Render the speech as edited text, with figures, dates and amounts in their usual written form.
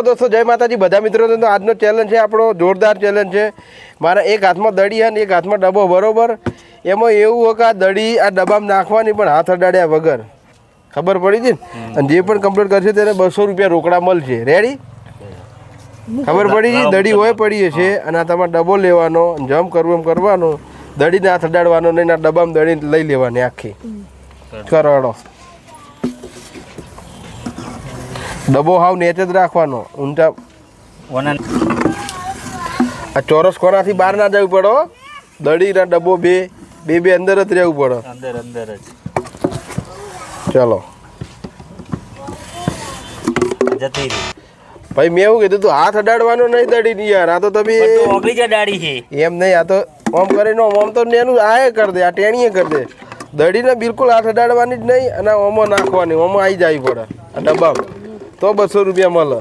દોસ્તો જય માતાજી બધા મિત્રોને. તો આજનો ચેલેન્જ છે આપણો જોરદાર ચેલેન્જ છે. મારા એક હાથમાં દડી અને એક હાથમાં ડબ્બો, બરોબર. એમાં એવું હોય કે આ દડી આ ડબ્બામાં નાખવાની પણ હાથ અડાડ્યા વગર. ખબર પડી હતી ને? અને જે પણ કમ્પ્લીટ કરશે તેને 200 રૂપિયા રોકડા મળશે. રેડી? ખબર પડી ગઈ? દડી હોય પડી છે અને આ તમારે ડબ્બો લેવાનો, જમ્પ કરવું એમ કરવાનું, દડીને હાથ અડાડવાનો નહીં, આ ડબ્બામાં દડી લઈ લેવાની આખી. કરોડો ડબ્બો હાવ નેચ જ રાખવાનો, ઊંચા. આ ચોરસ કોનાથી બહાર ના જવું પડો. દડી ના ડબ્બો બે અંદર જ રહેવું પડે. અંદર જ. ચલો જતી રહી. ભાઈ મેં એવું કીધું તું હાથ અડાડવાનો નહીં દડી ની યાર. આ તો તમે ઓગળી જ ડાળી છે એમ નહીં, આ તો ઓમ કરીને ઓમ તો એનું આ કરી દે, આ ટેણીએ કરી દે. દડીને બિલકુલ હાથ અડાડવાની જ નહીં અને ઓમો નાખવાની, ઓમો આવી જાય પડે આ ડબ્બામાં, તો 200 રૂપિયા મળે.